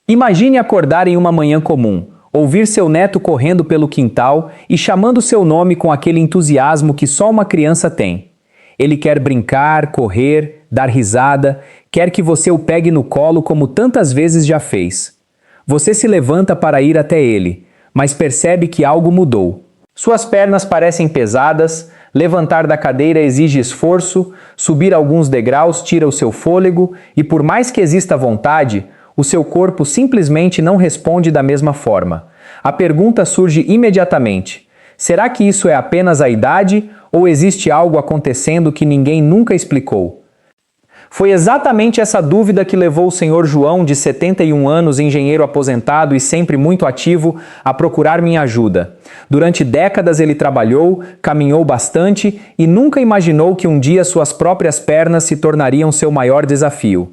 Imagine acordar em uma manhã comum, ouvir seu neto correndo pelo quintal e chamando seu nome com aquele entusiasmo que só uma criança tem. Ele quer brincar, correr, dar risada, quer que você o pegue no colo como tantas vezes já fez. Você se levanta para ir até ele, mas percebe que algo mudou. Suas pernas parecem pesadas, levantar da cadeira exige esforço, subir alguns degraus tira o seu fôlego e, por mais que exista vontade, o seu corpo simplesmente não responde da mesma forma. A pergunta surge imediatamente: será que isso é apenas a idade ou existe algo acontecendo que ninguém nunca explicou? Foi exatamente essa dúvida que levou o Sr. João, de 71 anos, engenheiro aposentado e sempre muito ativo, a procurar minha ajuda. Durante décadas ele trabalhou, caminhou bastante e nunca imaginou que um dia suas próprias pernas se tornariam seu maior desafio.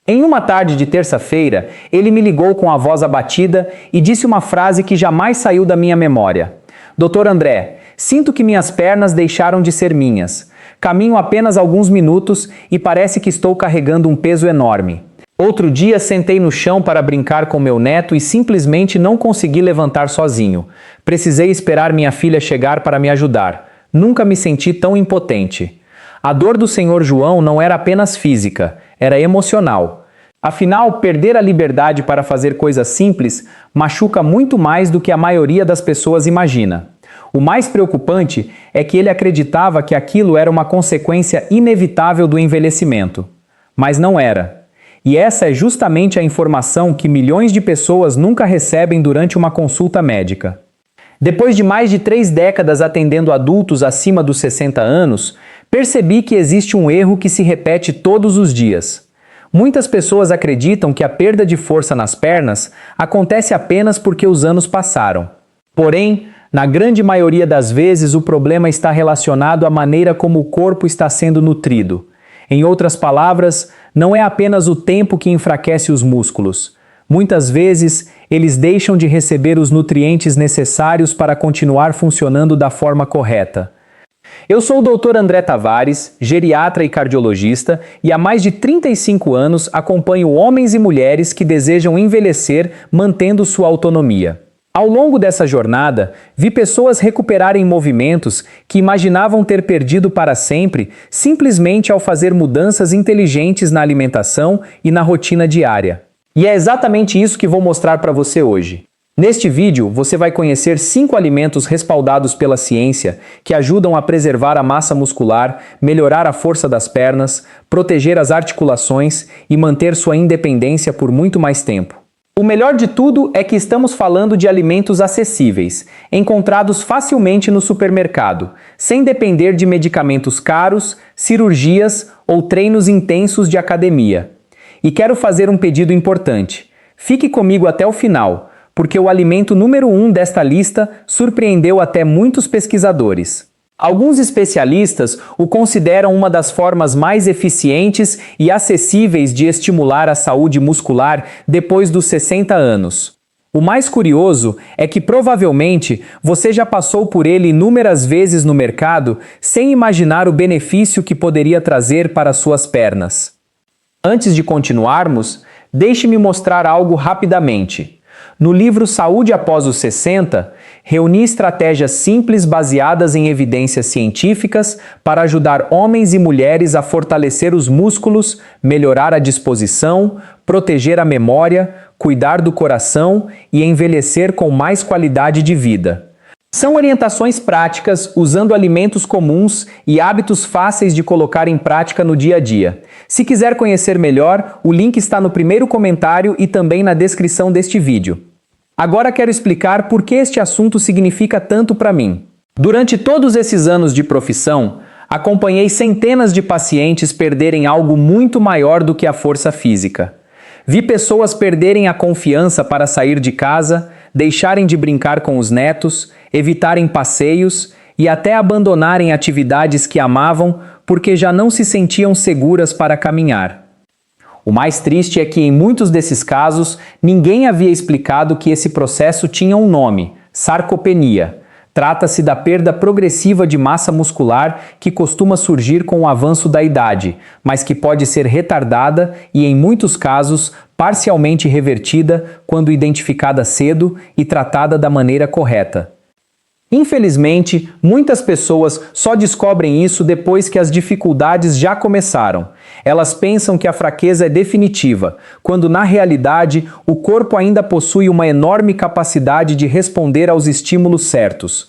Em uma tarde de terça-feira, ele me ligou com a voz abatida e disse uma frase que jamais saiu da minha memória. Dr. André, sinto que minhas pernas deixaram de ser minhas. Caminho apenas alguns minutos e parece que estou carregando um peso enorme. Outro dia sentei no chão para brincar com meu neto e simplesmente não consegui levantar sozinho. Precisei esperar minha filha chegar para me ajudar. Nunca me senti tão impotente. A dor do Sr. João não era apenas física, era emocional. Afinal, perder a liberdade para fazer coisas simples machuca muito mais do que a maioria das pessoas imagina. O mais preocupante é que ele acreditava que aquilo era uma consequência inevitável do envelhecimento. Mas não era. E essa é justamente a informação que milhões de pessoas nunca recebem durante uma consulta médica. Depois de mais de 3 décadas atendendo adultos acima dos 60 anos, percebi que existe um erro que se repete todos os dias. Muitas pessoas acreditam que a perda de força nas pernas acontece apenas porque os anos passaram. Porém, na grande maioria das vezes, o problema está relacionado à maneira como o corpo está sendo nutrido. Em outras palavras, não é apenas o tempo que enfraquece os músculos. Muitas vezes, eles deixam de receber os nutrientes necessários para continuar funcionando da forma correta. Eu sou o Dr. André Tavares, geriatra e cardiologista, e há mais de 35 anos acompanho homens e mulheres que desejam envelhecer mantendo sua autonomia. Ao longo dessa jornada, vi pessoas recuperarem movimentos que imaginavam ter perdido para sempre simplesmente ao fazer mudanças inteligentes na alimentação e na rotina diária. E é exatamente isso que vou mostrar para você hoje. Neste vídeo, você vai conhecer 5 alimentos respaldados pela ciência que ajudam a preservar a massa muscular, melhorar a força das pernas, proteger as articulações e manter sua independência por muito mais tempo. O melhor de tudo é que estamos falando de alimentos acessíveis, encontrados facilmente no supermercado, sem depender de medicamentos caros, cirurgias ou treinos intensos de academia. E quero fazer um pedido importante. Fique comigo até o final, porque o alimento número 1 desta lista surpreendeu até muitos pesquisadores. Alguns especialistas o consideram uma das formas mais eficientes e acessíveis de estimular a saúde muscular depois dos 60 anos. O mais curioso é que provavelmente você já passou por ele inúmeras vezes no mercado sem imaginar o benefício que poderia trazer para suas pernas. Antes de continuarmos, deixe-me mostrar algo rapidamente. No livro Saúde após os 60, reuni estratégias simples baseadas em evidências científicas para ajudar homens e mulheres a fortalecer os músculos, melhorar a disposição, proteger a memória, cuidar do coração e envelhecer com mais qualidade de vida. São orientações práticas usando alimentos comuns e hábitos fáceis de colocar em prática no dia a dia. Se quiser conhecer melhor, o link está no primeiro comentário e também na descrição deste vídeo. Agora quero explicar por que este assunto significa tanto para mim. Durante todos esses anos de profissão, acompanhei centenas de pacientes perderem algo muito maior do que a força física. Vi pessoas perderem a confiança para sair de casa, deixarem de brincar com os netos, evitarem passeios e até abandonarem atividades que amavam porque já não se sentiam seguras para caminhar. O mais triste é que em muitos desses casos, ninguém havia explicado que esse processo tinha um nome: sarcopenia. Trata-se da perda progressiva de massa muscular que costuma surgir com o avanço da idade, mas que pode ser retardada e, em muitos casos, parcialmente revertida quando identificada cedo e tratada da maneira correta. Infelizmente, muitas pessoas só descobrem isso depois que as dificuldades já começaram. Elas pensam que a fraqueza é definitiva, quando na realidade o corpo ainda possui uma enorme capacidade de responder aos estímulos certos.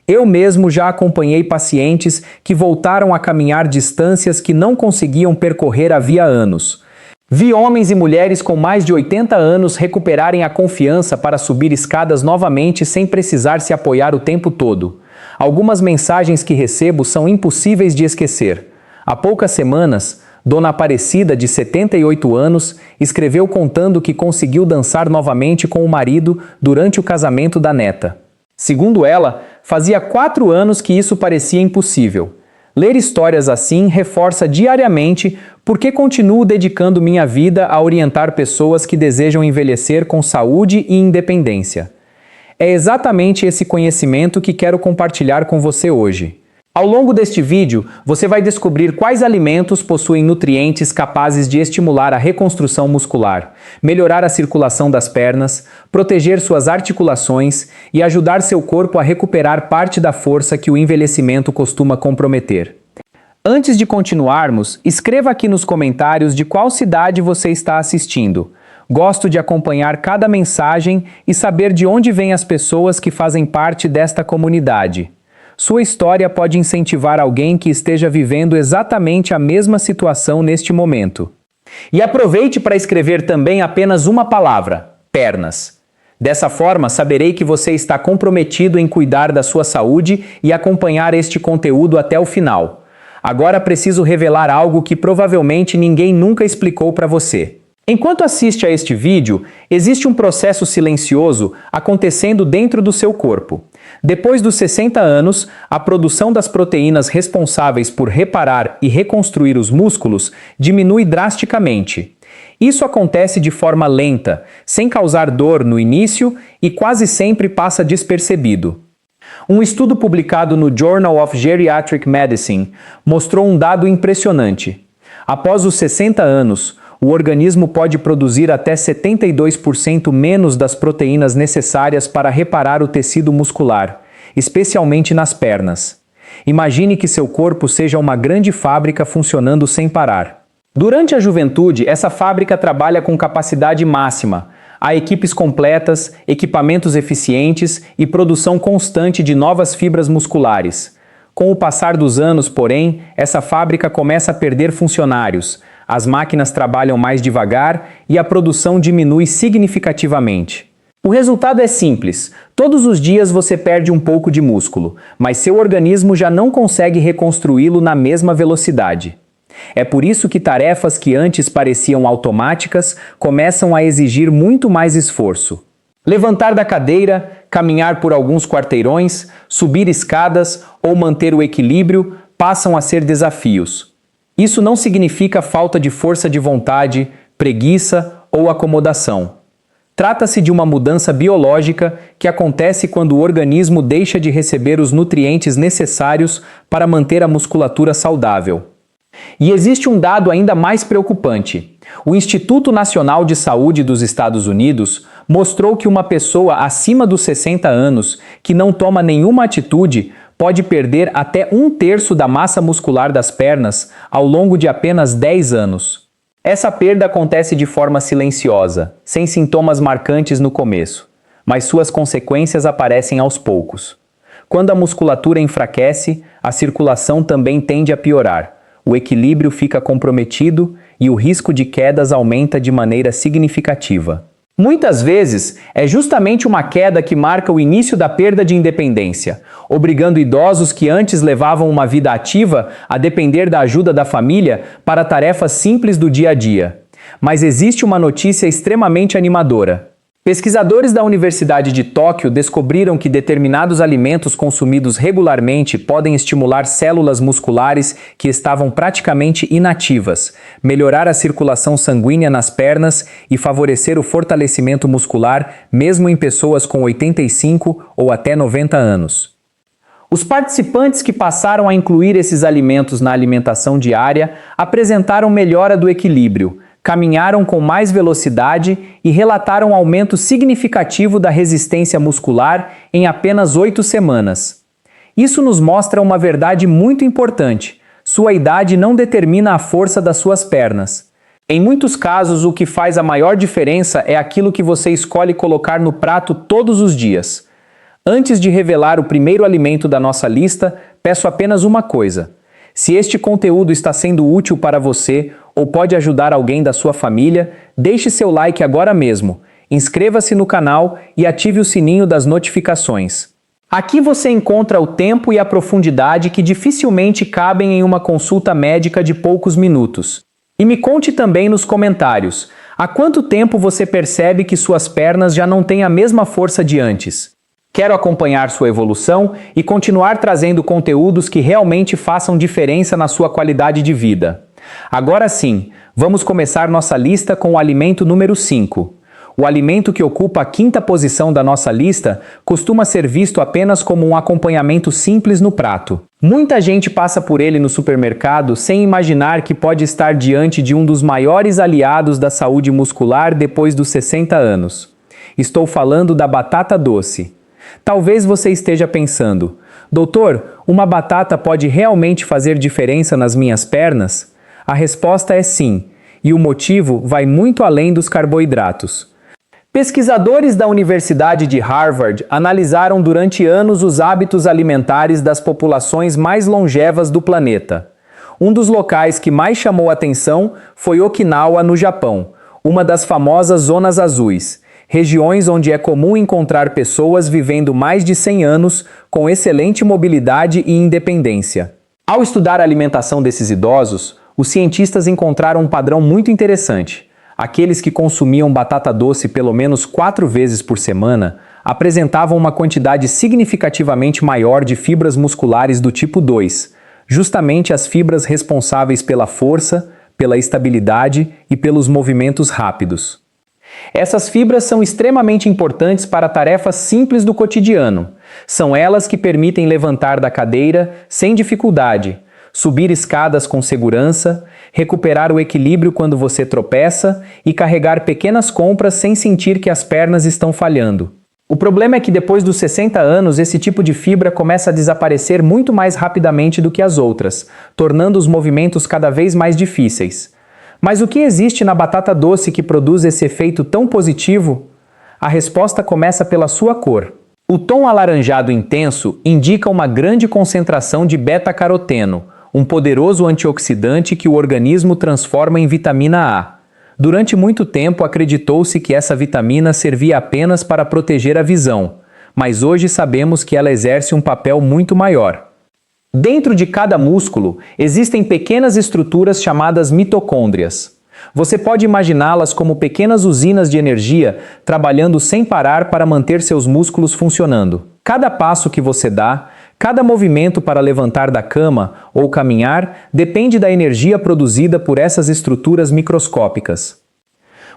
Eu mesmo já acompanhei pacientes que voltaram a caminhar distâncias que não conseguiam percorrer havia anos. Vi homens e mulheres com mais de 80 anos recuperarem a confiança para subir escadas novamente sem precisar se apoiar o tempo todo. Algumas mensagens que recebo são impossíveis de esquecer. Há poucas semanas, Dona Aparecida, de 78 anos, escreveu contando que conseguiu dançar novamente com o marido durante o casamento da neta. Segundo ela, fazia 4 anos que isso parecia impossível. Ler histórias assim reforça diariamente porque continuo dedicando minha vida a orientar pessoas que desejam envelhecer com saúde e independência. É exatamente esse conhecimento que quero compartilhar com você hoje. Ao longo deste vídeo, você vai descobrir quais alimentos possuem nutrientes capazes de estimular a reconstrução muscular, melhorar a circulação das pernas, proteger suas articulações e ajudar seu corpo a recuperar parte da força que o envelhecimento costuma comprometer. Antes de continuarmos, escreva aqui nos comentários de qual cidade você está assistindo. Gosto de acompanhar cada mensagem e saber de onde vêm as pessoas que fazem parte desta comunidade. Sua história pode incentivar alguém que esteja vivendo exatamente a mesma situação neste momento. E aproveite para escrever também apenas uma palavra: pernas. Dessa forma, saberei que você está comprometido em cuidar da sua saúde e acompanhar este conteúdo até o final. Agora preciso revelar algo que provavelmente ninguém nunca explicou para você. Enquanto assiste a este vídeo, existe um processo silencioso acontecendo dentro do seu corpo. Depois dos 60 anos, a produção das proteínas responsáveis por reparar e reconstruir os músculos diminui drasticamente. Isso acontece de forma lenta, sem causar dor no início e quase sempre passa despercebido. Um estudo publicado no Journal of Geriatric Medicine mostrou um dado impressionante. Após os 60 anos, o organismo pode produzir até 72% menos das proteínas necessárias para reparar o tecido muscular, especialmente nas pernas. Imagine que seu corpo seja uma grande fábrica funcionando sem parar. Durante a juventude, essa fábrica trabalha com capacidade máxima. Há equipes completas, equipamentos eficientes e produção constante de novas fibras musculares. Com o passar dos anos, porém, essa fábrica começa a perder funcionários. As máquinas trabalham mais devagar e a produção diminui significativamente. O resultado é simples. Todos os dias você perde um pouco de músculo, mas seu organismo já não consegue reconstruí-lo na mesma velocidade. É por isso que tarefas que antes pareciam automáticas começam a exigir muito mais esforço. Levantar da cadeira, caminhar por alguns quarteirões, subir escadas ou manter o equilíbrio passam a ser desafios. Isso não significa falta de força de vontade, preguiça ou acomodação. Trata-se de uma mudança biológica que acontece quando o organismo deixa de receber os nutrientes necessários para manter a musculatura saudável. E existe um dado ainda mais preocupante. O Instituto Nacional de Saúde dos Estados Unidos mostrou que uma pessoa acima dos 60 anos que não toma nenhuma atitude pode perder até 1/3 da massa muscular das pernas ao longo de apenas 10 anos. Essa perda acontece de forma silenciosa, sem sintomas marcantes no começo, mas suas consequências aparecem aos poucos. Quando a musculatura enfraquece, a circulação também tende a piorar, o equilíbrio fica comprometido e o risco de quedas aumenta de maneira significativa. Muitas vezes, é justamente uma queda que marca o início da perda de independência, obrigando idosos que antes levavam uma vida ativa a depender da ajuda da família para tarefas simples do dia a dia. Mas existe uma notícia extremamente animadora. Pesquisadores da Universidade de Tóquio descobriram que determinados alimentos consumidos regularmente podem estimular células musculares que estavam praticamente inativas, melhorar a circulação sanguínea nas pernas e favorecer o fortalecimento muscular mesmo em pessoas com 85 ou até 90 anos. Os participantes que passaram a incluir esses alimentos na alimentação diária apresentaram melhora do equilíbrio, caminharam com mais velocidade e relataram aumento significativo da resistência muscular em apenas 8 semanas. Isso nos mostra uma verdade muito importante: sua idade não determina a força das suas pernas. Em muitos casos, o que faz a maior diferença é aquilo que você escolhe colocar no prato todos os dias. Antes de revelar o primeiro alimento da nossa lista, peço apenas uma coisa. Se este conteúdo está sendo útil para você ou pode ajudar alguém da sua família, deixe seu like agora mesmo, inscreva-se no canal e ative o sininho das notificações. Aqui você encontra o tempo e a profundidade que dificilmente cabem em uma consulta médica de poucos minutos. E me conte também nos comentários, há quanto tempo você percebe que suas pernas já não têm a mesma força de antes? Quero acompanhar sua evolução e continuar trazendo conteúdos que realmente façam diferença na sua qualidade de vida. Agora sim, vamos começar nossa lista com o alimento número 5. O alimento que ocupa a 5ª posição da nossa lista costuma ser visto apenas como um acompanhamento simples no prato. Muita gente passa por ele no supermercado sem imaginar que pode estar diante de um dos maiores aliados da saúde muscular depois dos 60 anos. Estou falando da batata doce. Talvez você esteja pensando: doutor, uma batata pode realmente fazer diferença nas minhas pernas? A resposta é sim, e o motivo vai muito além dos carboidratos. Pesquisadores da Universidade de Harvard analisaram durante anos os hábitos alimentares das populações mais longevas do planeta. Um dos locais que mais chamou atenção foi Okinawa, no Japão, uma das famosas zonas azuis, regiões onde é comum encontrar pessoas vivendo mais de 100 anos com excelente mobilidade e independência. Ao estudar a alimentação desses idosos, os cientistas encontraram um padrão muito interessante. Aqueles que consumiam batata doce pelo menos 4 vezes por semana apresentavam uma quantidade significativamente maior de fibras musculares do tipo 2, justamente as fibras responsáveis pela força, pela estabilidade e pelos movimentos rápidos. Essas fibras são extremamente importantes para tarefas simples do cotidiano. São elas que permitem levantar da cadeira sem dificuldade, subir escadas com segurança, recuperar o equilíbrio quando você tropeça e carregar pequenas compras sem sentir que as pernas estão falhando. O problema é que depois dos 60 anos, esse tipo de fibra começa a desaparecer muito mais rapidamente do que as outras, tornando os movimentos cada vez mais difíceis. Mas o que existe na batata doce que produz esse efeito tão positivo? A resposta começa pela sua cor. O tom alaranjado intenso indica uma grande concentração de beta-caroteno, um poderoso antioxidante que o organismo transforma em vitamina A. Durante muito tempo acreditou-se que essa vitamina servia apenas para proteger a visão, mas hoje sabemos que ela exerce um papel muito maior. Dentro de cada músculo, existem pequenas estruturas chamadas mitocôndrias. Você pode imaginá-las como pequenas usinas de energia trabalhando sem parar para manter seus músculos funcionando. Cada passo que você dá, cada movimento para levantar da cama ou caminhar depende da energia produzida por essas estruturas microscópicas.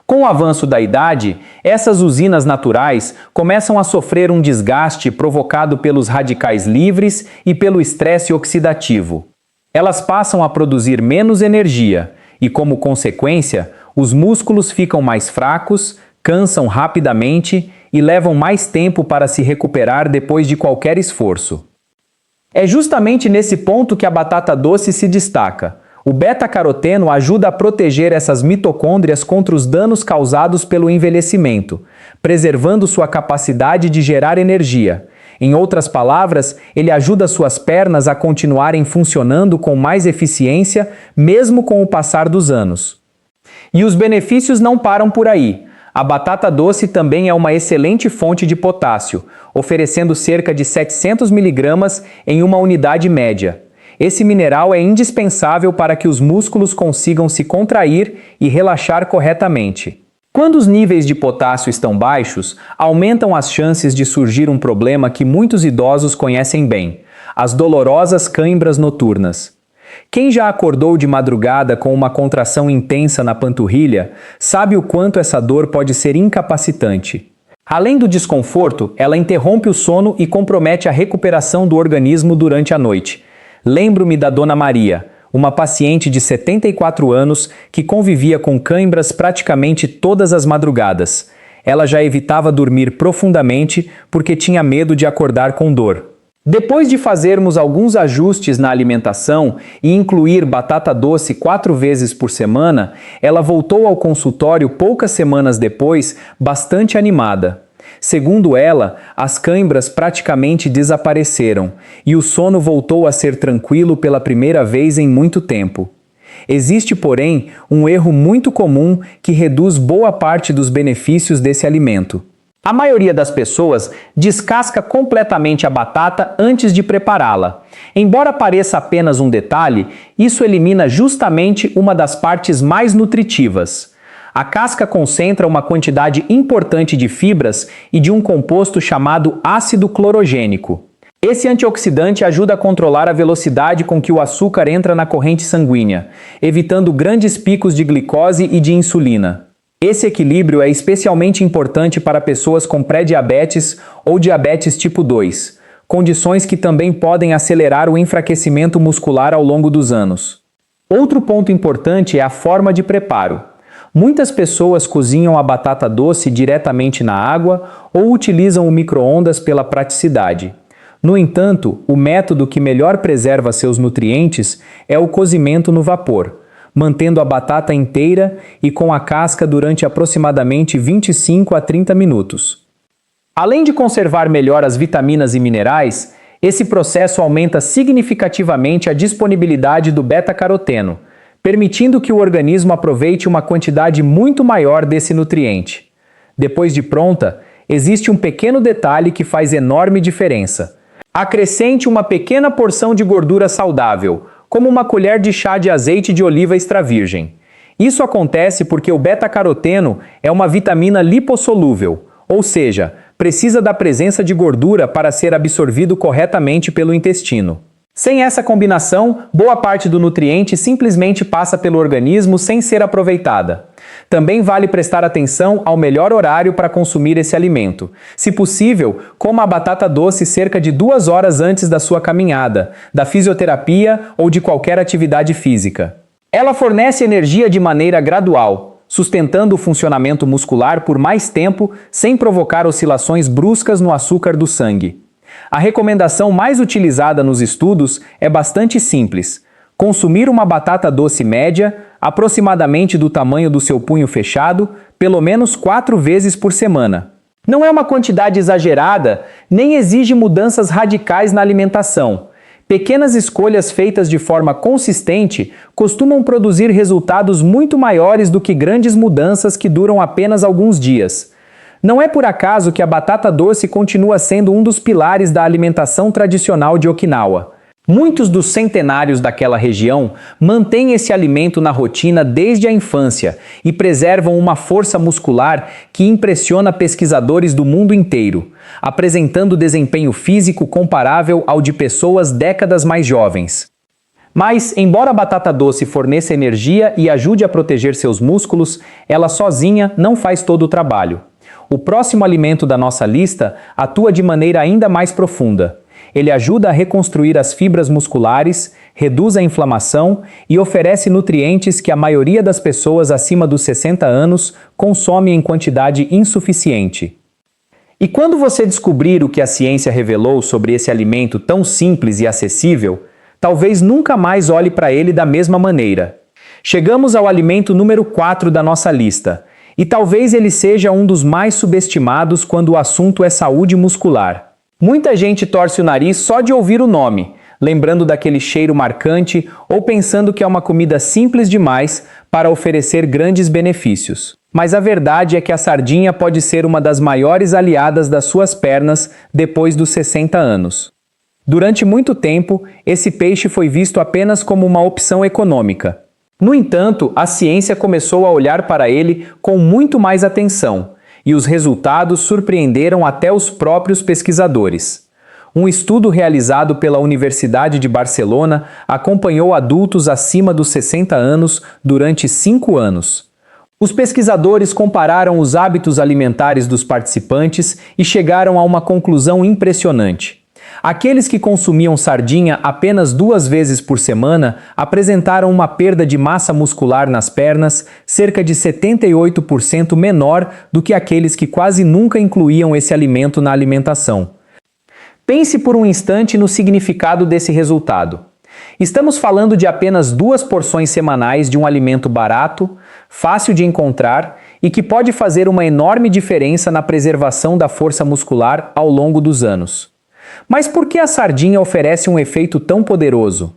Com o avanço da idade, essas usinas naturais começam a sofrer um desgaste provocado pelos radicais livres e pelo estresse oxidativo. Elas passam a produzir menos energia e, como consequência, os músculos ficam mais fracos, cansam rapidamente e levam mais tempo para se recuperar depois de qualquer esforço. É justamente nesse ponto que a batata doce se destaca. O beta-caroteno ajuda a proteger essas mitocôndrias contra os danos causados pelo envelhecimento, preservando sua capacidade de gerar energia. Em outras palavras, ele ajuda suas pernas a continuarem funcionando com mais eficiência, mesmo com o passar dos anos. E os benefícios não param por aí. A batata doce também é uma excelente fonte de potássio, oferecendo cerca de 700 mg em uma unidade média. Esse mineral é indispensável para que os músculos consigam se contrair e relaxar corretamente. Quando os níveis de potássio estão baixos, aumentam as chances de surgir um problema que muitos idosos conhecem bem: as dolorosas cãibras noturnas. Quem já acordou de madrugada com uma contração intensa na panturrilha sabe o quanto essa dor pode ser incapacitante. Além do desconforto, ela interrompe o sono e compromete a recuperação do organismo durante a noite. Lembro-me da Dona Maria, uma paciente de 74 anos que convivia com cãibras praticamente todas as madrugadas. Ela já evitava dormir profundamente porque tinha medo de acordar com dor. Depois de fazermos alguns ajustes na alimentação e incluir batata doce 4 vezes por semana, ela voltou ao consultório poucas semanas depois, bastante animada. Segundo ela, as cãibras praticamente desapareceram e o sono voltou a ser tranquilo pela primeira vez em muito tempo. Existe, porém, um erro muito comum que reduz boa parte dos benefícios desse alimento. A maioria das pessoas descasca completamente a batata antes de prepará-la. Embora pareça apenas um detalhe, isso elimina justamente uma das partes mais nutritivas. A casca concentra uma quantidade importante de fibras e de um composto chamado ácido clorogênico. Esse antioxidante ajuda a controlar a velocidade com que o açúcar entra na corrente sanguínea, evitando grandes picos de glicose e de insulina. Esse equilíbrio é especialmente importante para pessoas com pré-diabetes ou diabetes tipo 2, condições que também podem acelerar o enfraquecimento muscular ao longo dos anos. Outro ponto importante é a forma de preparo. Muitas pessoas cozinham a batata doce diretamente na água ou utilizam o micro-ondas pela praticidade. No entanto, o método que melhor preserva seus nutrientes é o cozimento no vapor, mantendo a batata inteira e com a casca durante aproximadamente 25 a 30 minutos. Além de conservar melhor as vitaminas e minerais, esse processo aumenta significativamente a disponibilidade do beta-caroteno, permitindo que o organismo aproveite uma quantidade muito maior desse nutriente. Depois de pronta, existe um pequeno detalhe que faz enorme diferença. Acrescente uma pequena porção de gordura saudável, como uma colher de chá de azeite de oliva extra virgem. Isso acontece porque o beta-caroteno é uma vitamina lipossolúvel, ou seja, precisa da presença de gordura para ser absorvido corretamente pelo intestino. Sem essa combinação, boa parte do nutriente simplesmente passa pelo organismo sem ser aproveitada. Também vale prestar atenção ao melhor horário para consumir esse alimento. Se possível, coma a batata doce cerca de 2 horas antes da sua caminhada, da fisioterapia ou de qualquer atividade física. Ela fornece energia de maneira gradual, sustentando o funcionamento muscular por mais tempo sem provocar oscilações bruscas no açúcar do sangue. A recomendação mais utilizada nos estudos é bastante simples: consumir uma batata doce média, aproximadamente do tamanho do seu punho fechado, pelo menos 4 vezes por semana. Não é uma quantidade exagerada, nem exige mudanças radicais na alimentação. Pequenas escolhas feitas de forma consistente costumam produzir resultados muito maiores do que grandes mudanças que duram apenas alguns dias. Não é por acaso que a batata doce continua sendo um dos pilares da alimentação tradicional de Okinawa. Muitos dos centenários daquela região mantêm esse alimento na rotina desde a infância e preservam uma força muscular que impressiona pesquisadores do mundo inteiro, apresentando desempenho físico comparável ao de pessoas décadas mais jovens. Mas, embora a batata doce forneça energia e ajude a proteger seus músculos, ela sozinha não faz todo o trabalho. O próximo alimento da nossa lista atua de maneira ainda mais profunda. Ele ajuda a reconstruir as fibras musculares, reduz a inflamação e oferece nutrientes que a maioria das pessoas acima dos 60 anos consome em quantidade insuficiente. E quando você descobrir o que a ciência revelou sobre esse alimento tão simples e acessível, talvez nunca mais olhe para ele da mesma maneira. Chegamos ao alimento número 4 da nossa lista, e talvez ele seja um dos mais subestimados quando o assunto é saúde muscular. Muita gente torce o nariz só de ouvir o nome, lembrando daquele cheiro marcante ou pensando que é uma comida simples demais para oferecer grandes benefícios. Mas a verdade é que a sardinha pode ser uma das maiores aliadas das suas pernas depois dos 60 anos. Durante muito tempo, esse peixe foi visto apenas como uma opção econômica. No entanto, a ciência começou a olhar para ele com muito mais atenção, e os resultados surpreenderam até os próprios pesquisadores. Um estudo realizado pela Universidade de Barcelona acompanhou adultos acima dos 60 anos durante 5 anos. Os pesquisadores compararam os hábitos alimentares dos participantes e chegaram a uma conclusão impressionante. Aqueles que consumiam sardinha apenas 2 vezes por semana apresentaram uma perda de massa muscular nas pernas cerca de 78% menor do que aqueles que quase nunca incluíam esse alimento na alimentação. Pense por um instante no significado desse resultado. Estamos falando de apenas 2 porções semanais de um alimento barato, fácil de encontrar e que pode fazer uma enorme diferença na preservação da força muscular ao longo dos anos. Mas por que a sardinha oferece um efeito tão poderoso?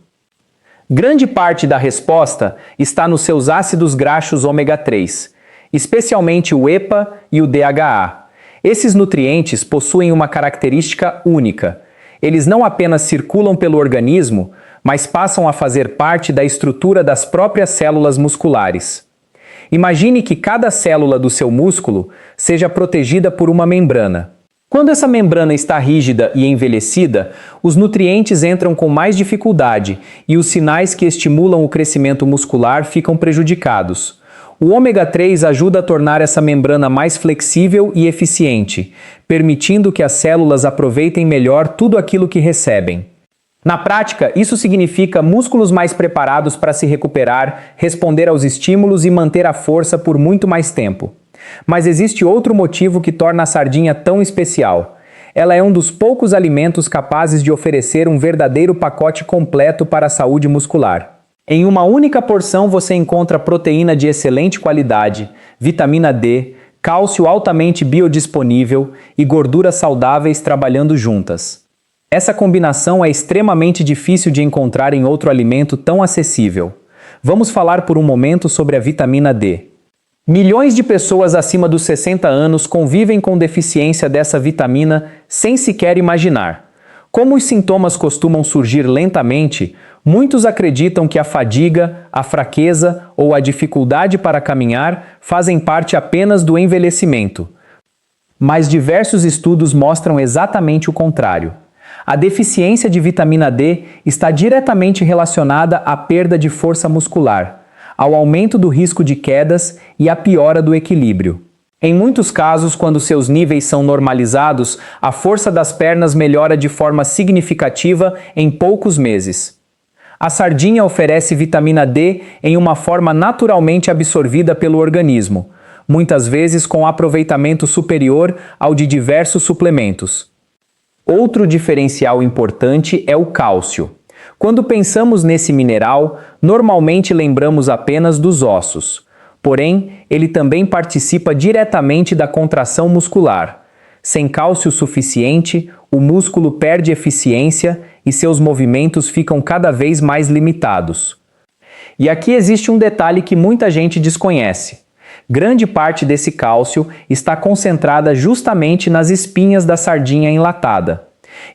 Grande parte da resposta está nos seus ácidos graxos ômega 3, especialmente o EPA e o DHA. Esses nutrientes possuem uma característica única. Eles não apenas circulam pelo organismo, mas passam a fazer parte da estrutura das próprias células musculares. Imagine que cada célula do seu músculo seja protegida por uma membrana. Quando essa membrana está rígida e envelhecida, os nutrientes entram com mais dificuldade e os sinais que estimulam o crescimento muscular ficam prejudicados. O ômega 3 ajuda a tornar essa membrana mais flexível e eficiente, permitindo que as células aproveitem melhor tudo aquilo que recebem. Na prática, isso significa músculos mais preparados para se recuperar, responder aos estímulos e manter a força por muito mais tempo. Mas existe outro motivo que torna a sardinha tão especial. Ela é um dos poucos alimentos capazes de oferecer um verdadeiro pacote completo para a saúde muscular. Em uma única porção você encontra proteína de excelente qualidade, vitamina D, cálcio altamente biodisponível e gorduras saudáveis trabalhando juntas. Essa combinação é extremamente difícil de encontrar em outro alimento tão acessível. Vamos falar por um momento sobre a vitamina D. Milhões de pessoas acima dos 60 anos convivem com deficiência dessa vitamina sem sequer imaginar. Como os sintomas costumam surgir lentamente, muitos acreditam que a fadiga, a fraqueza ou a dificuldade para caminhar fazem parte apenas do envelhecimento. Mas diversos estudos mostram exatamente o contrário. A deficiência de vitamina D está diretamente relacionada à perda de força muscular, ao aumento do risco de quedas e à piora do equilíbrio. Em muitos casos, quando seus níveis são normalizados, a força das pernas melhora de forma significativa em poucos meses. A sardinha oferece vitamina D em uma forma naturalmente absorvida pelo organismo, muitas vezes com aproveitamento superior ao de diversos suplementos. Outro diferencial importante é o cálcio. Quando pensamos nesse mineral, normalmente lembramos apenas dos ossos. Porém, ele também participa diretamente da contração muscular. Sem cálcio suficiente, o músculo perde eficiência e seus movimentos ficam cada vez mais limitados. E aqui existe um detalhe que muita gente desconhece. Grande parte desse cálcio está concentrada justamente nas espinhas da sardinha enlatada.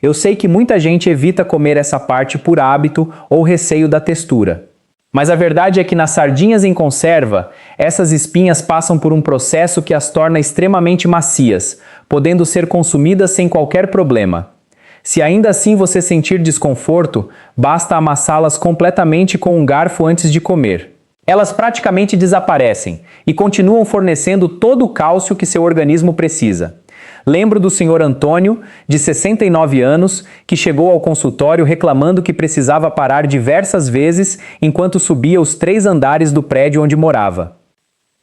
Eu sei que muita gente evita comer essa parte por hábito ou receio da textura. Mas a verdade é que nas sardinhas em conserva, essas espinhas passam por um processo que as torna extremamente macias, podendo ser consumidas sem qualquer problema. Se ainda assim você sentir desconforto, basta amassá-las completamente com um garfo antes de comer. Elas praticamente desaparecem e continuam fornecendo todo o cálcio que seu organismo precisa. Lembro do Sr. Antônio, de 69 anos, que chegou ao consultório reclamando que precisava parar diversas vezes enquanto subia os 3 andares do prédio onde morava.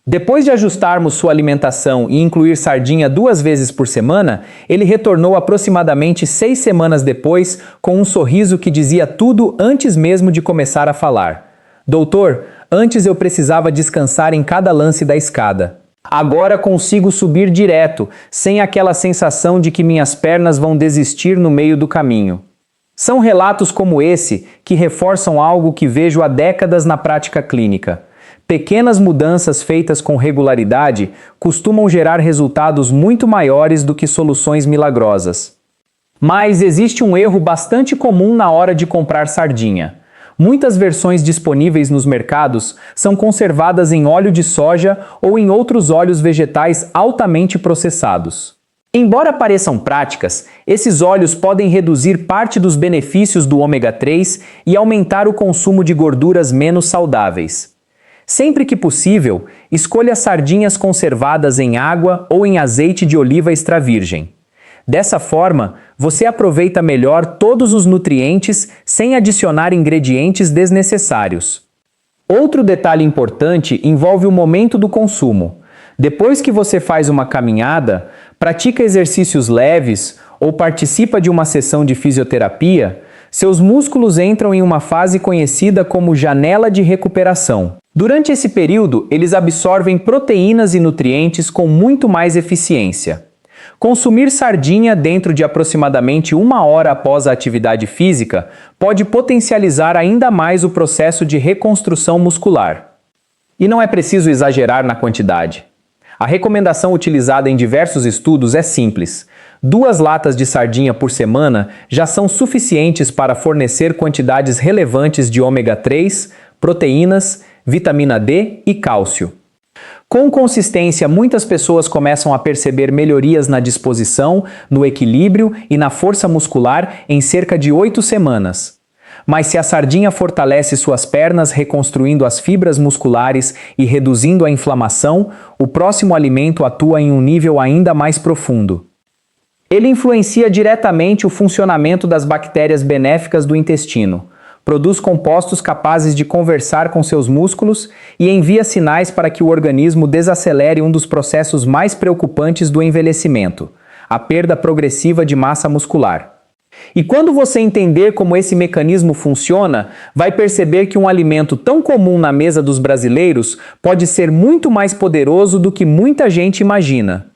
Depois de ajustarmos sua alimentação e incluir sardinha 2 vezes por semana, ele retornou aproximadamente 6 semanas depois com um sorriso que dizia tudo antes mesmo de começar a falar. Doutor, antes eu precisava descansar em cada lance da escada. Agora consigo subir direto, sem aquela sensação de que minhas pernas vão desistir no meio do caminho. São relatos como esse que reforçam algo que vejo há décadas na prática clínica. Pequenas mudanças feitas com regularidade costumam gerar resultados muito maiores do que soluções milagrosas. Mas existe um erro bastante comum na hora de comprar sardinha. Muitas versões disponíveis nos mercados são conservadas em óleo de soja ou em outros óleos vegetais altamente processados. Embora pareçam práticas, esses óleos podem reduzir parte dos benefícios do ômega 3 e aumentar o consumo de gorduras menos saudáveis. Sempre que possível, escolha sardinhas conservadas em água ou em azeite de oliva extra virgem. Dessa forma, você aproveita melhor todos os nutrientes sem adicionar ingredientes desnecessários. Outro detalhe importante envolve o momento do consumo. Depois que você faz uma caminhada, pratica exercícios leves ou participa de uma sessão de fisioterapia, seus músculos entram em uma fase conhecida como janela de recuperação. Durante esse período, eles absorvem proteínas e nutrientes com muito mais eficiência. Consumir sardinha dentro de aproximadamente 1 hora após a atividade física pode potencializar ainda mais o processo de reconstrução muscular. E não é preciso exagerar na quantidade. A recomendação utilizada em diversos estudos é simples. 2 latas de sardinha por semana já são suficientes para fornecer quantidades relevantes de ômega 3, proteínas, vitamina D e cálcio. Com consistência, muitas pessoas começam a perceber melhorias na disposição, no equilíbrio e na força muscular em cerca de 8 semanas. Mas se a sardinha fortalece suas pernas reconstruindo as fibras musculares e reduzindo a inflamação, o próximo alimento atua em um nível ainda mais profundo. Ele influencia diretamente o funcionamento das bactérias benéficas do intestino, produz compostos capazes de conversar com seus músculos e envia sinais para que o organismo desacelere um dos processos mais preocupantes do envelhecimento, a perda progressiva de massa muscular. E quando você entender como esse mecanismo funciona, vai perceber que um alimento tão comum na mesa dos brasileiros pode ser muito mais poderoso do que muita gente imagina.